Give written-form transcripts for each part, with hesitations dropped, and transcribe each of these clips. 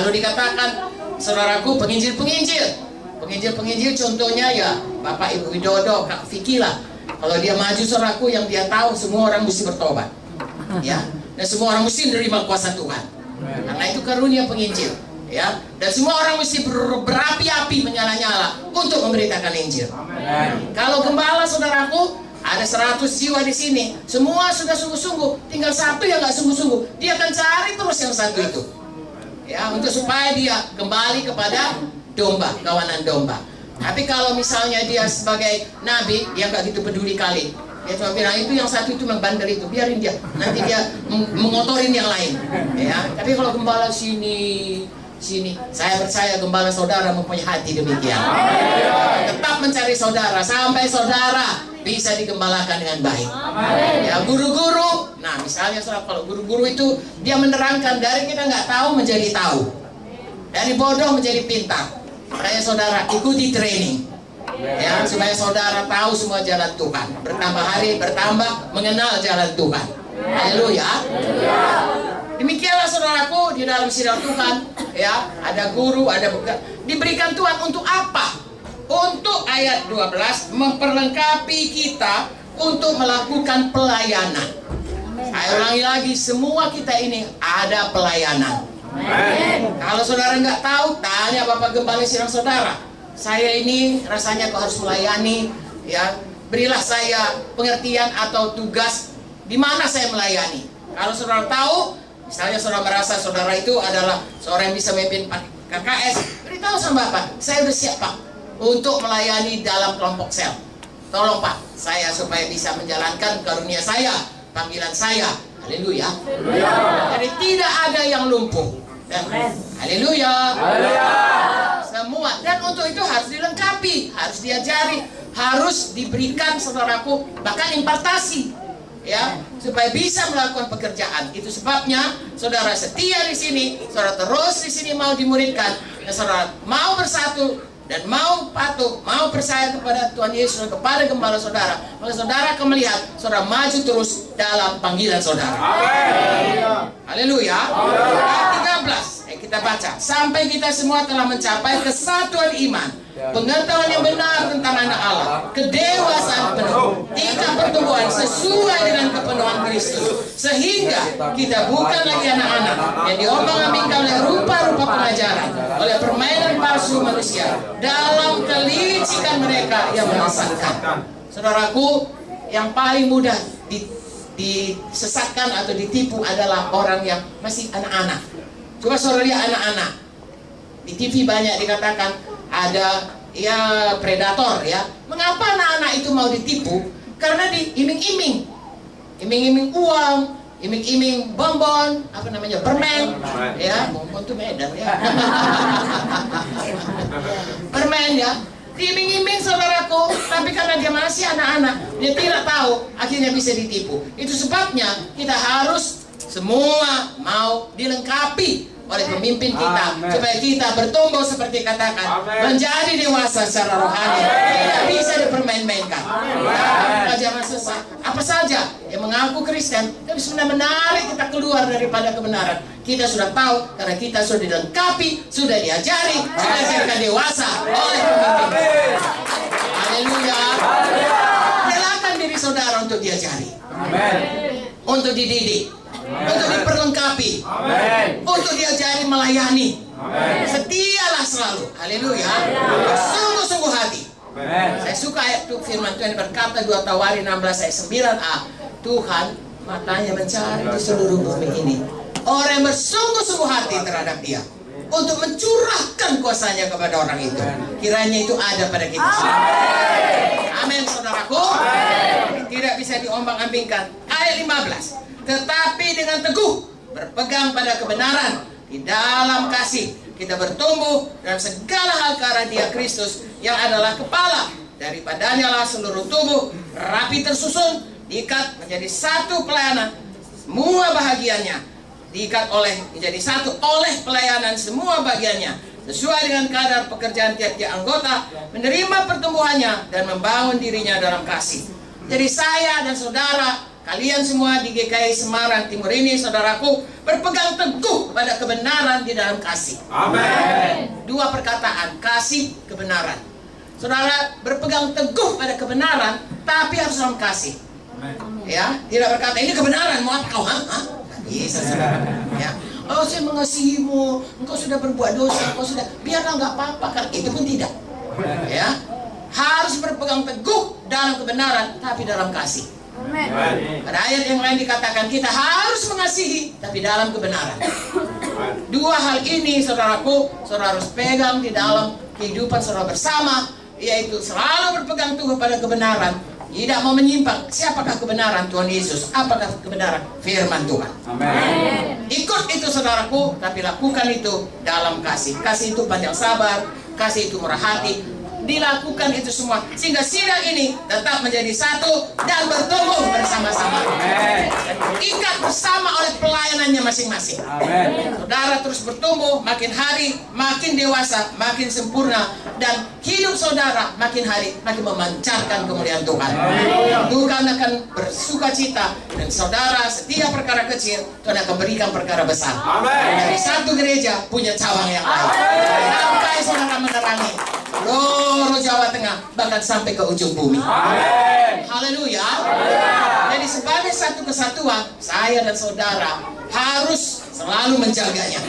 Lalu dikatakan, saudaraku, penginjil-penginjil contohnya ya Bapak Ibu Widodo, Kak Vicky lah. Kalau dia maju, saudaraku, yang dia tahu semua orang mesti bertobat, ya, dan semua orang mesti menerima kuasa Tuhan. Karena itu karunia penginjil, ya, dan semua orang mesti berapi-api, menyala-nyala untuk memberitakan Injil. Kalau gembala, saudaraku, ada 100 jiwa di sini, semua sudah sungguh-sungguh, tinggal satu yang nggak sungguh-sungguh, dia akan cari terus yang satu itu, ya, untuk supaya dia kembali kepada domba, kawanan domba. Tapi kalau misalnya dia sebagai nabi, dia nggak gitu peduli kali. Dia cuma bilang, itu yang satu itu yang bandel itu, biarin dia, nanti dia mengotorin yang lain, ya. Tapi kalau gembala sini, saya percaya gembala saudara mempunyai hati demikian. Tetap mencari saudara sampai saudara bisa digembalakan dengan baik. Ya, guru-guru, nah misalnya kalau guru-guru itu dia menerangkan dari kita nggak tahu menjadi tahu, dari bodoh menjadi pintar. Makanya saudara ikuti training, ya, supaya saudara tahu semua jalan Tuhan. Bertambah hari bertambah mengenal jalan Tuhan. Haleluya. Demikianlah saudaraku di dalam sidang Tuhan, ya, ada guru, ada diberikan Tuhan untuk apa? Untuk ayat 12 memperlengkapi kita untuk melakukan pelayanan. Saya ulangi lagi, semua kita ini ada pelayanan. Kalau saudara nggak tahu, tanya Bapak Gembala sidang saudara. Saya ini rasanya kok harus melayani, ya, berilah saya pengertian atau tugas di mana saya melayani. Kalau saudara tahu, misalnya saudara merasa saudara itu adalah seorang yang bisa memimpin KKS, beritahu sama Bapak, saya udah siap Pak untuk melayani dalam kelompok sel. Tolong Pak, saya supaya bisa menjalankan karunia saya, panggilan saya. Haleluya. Jadi tidak ada yang lumpuh. Haleluya. Semua, dan untuk itu harus dilengkapi, harus diajari, harus diberikan saudaraku, bahkan impartasi, ya, supaya bisa melakukan pekerjaan. Itu sebabnya saudara setia di sini, saudara terus di sini mau dimuridkan, dan saudara mau bersatu dan mau patuh, mau percaya kepada Tuhan Yesus dan kepada gembala saudara, maka saudara akan melihat saudara maju terus dalam panggilan saudara. Haleluya. Ayat 13, kita baca, sampai kita semua telah mencapai kesatuan iman, pengetahuan yang benar tentang anak Allah, kedewasaan penuh, tingkat pertumbuhan sesuai dengan kepenuhan Kristus, sehingga kita bukan lagi anak-anak yang diombang-ambingkan oleh rupa-rupa pengajaran, oleh permainan palsu manusia, dalam kelicikan mereka yang menyesatkan. Saudaraku, yang paling mudah disesatkan atau ditipu adalah orang yang masih anak-anak. Coba saudara lihat anak-anak di TV, banyak dikatakan ada ya predator, ya. Mengapa anak-anak itu mau ditipu? Karena diiming-iming, iming-iming uang, iming-iming bonbon, apa namanya, permen, ya, bonbon itu Medan, ya. Permen, ya, diiming-iming saudaraku, tapi karena dia masih anak-anak, dia tidak tahu, akhirnya bisa ditipu. Itu sebabnya kita harus semua mau dilengkapi oleh pemimpin kita, supaya kita bertumbuh seperti katakan, menjadi dewasa secara rohani, tidak bisa dipermain-mainkan. Jangan sesat. Apa saja yang mengaku Kristen, tapi sebenarnya menarik kita keluar daripada kebenaran. Kita sudah tahu karena kita sudah dilengkapi, sudah diajari, sudah dijadikan dewasa oleh pemimpin. Haleluya. Relakan diri saudara untuk diajari, untuk dididik, untuk diperlengkapi, untuk diajari melayani. Setialah selalu, haleluya, sungguh-sungguh hati. Saya suka ayat firman Tuhan berkata 2 Tawari 16 ayat 9a, Tuhan matanya mencari di seluruh bumi ini orang yang bersungguh-sungguh hati terhadap Dia, untuk mencurahkan kuasanya kepada orang itu. Kiranya itu ada pada kita semua. Amin, saudaraku. Tidak bisa diombang-ambingkan. Ayat 15, tetapi dengan teguh berpegang pada kebenaran di dalam kasih, kita bertumbuh dalam segala hal ke arah Dia Kristus yang adalah kepala. Daripadanya lah seluruh tubuh rapi tersusun, diikat menjadi satu pelayanan, semua bahagiannya diikat menjadi satu oleh pelayanan semua bagiannya, sesuai dengan kadar pekerjaan tiap-tiap anggota, menerima pertumbuhannya dan membangun dirinya dalam kasih. Jadi saya dan saudara kalian semua di GKI Semarang Timur ini, saudaraku, berpegang teguh pada kebenaran di dalam kasih. Amin. Dua perkataan, kasih, kebenaran. Saudara berpegang teguh pada kebenaran, tapi harus dalam kasih. Ya, tidak berkata ini kebenaran, mau apa kau? Bisa, saudara. Ya. Oh, saya mengasihimu, engkau sudah berbuat dosa, engkau sudah, biarlah nggak apa-apa, kan itu pun tidak. Ya, harus berpegang teguh dalam kebenaran, tapi dalam kasih. Amin. Pada ayat yang lain dikatakan kita harus mengasihi, tapi dalam kebenaran. Dua hal ini, saudaraku, saudara harus pegang di dalam kehidupan saudara bersama, yaitu selalu berpegang teguh pada kebenaran. Tidak mau menyimpang. Siapakah kebenaran? Tuhan Yesus. Apakah kebenaran? Firman Tuhan. Amin. Ikut itu saudaraku, tapi lakukan itu dalam kasih. Kasih itu panjang sabar, kasih itu murah hati. Dilakukan itu semua sehingga sidang ini tetap menjadi satu dan bertumbuh bersama-sama. Ikat bersama oleh pelayanannya masing-masing. Saudara terus bertumbuh, makin hari makin dewasa, makin sempurna, dan hidup saudara makin hari makin memancarkan kemuliaan Tuhan. Tuhan akan bersuka cita, dan saudara setiap perkara kecil Tuhan akan berikan perkara besar. Dari satu gereja punya cabang yang lain. Sampai saudara menerangi seluruh Jawa Tengah, bahkan sampai ke ujung bumi. Haleluya. Jadi sebagai satu kesatuan, saya dan saudara harus selalu menjaganya.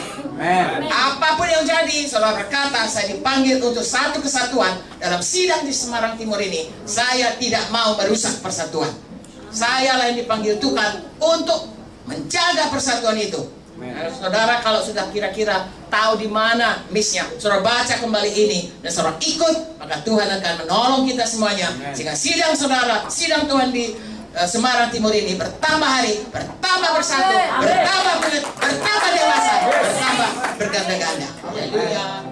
Apapun yang jadi, saudara berkata, saya dipanggil untuk satu kesatuan dalam sidang di Semarang Timur ini. Saya tidak mau merusak persatuan. Saya lah yang dipanggil Tuhan untuk menjaga persatuan itu. Saudara kalau sudah kira-kira tahu di mana missnya, saudara baca kembali ini dan saudara ikut, maka Tuhan akan menolong kita semuanya. Sehingga sidang saudara, sidang Tuhan di Semarang Timur ini bertambah hari, bertambah bersatu, bertambah kuat, bertambah dewasa, bertambah berganda-ganda. Haleluya.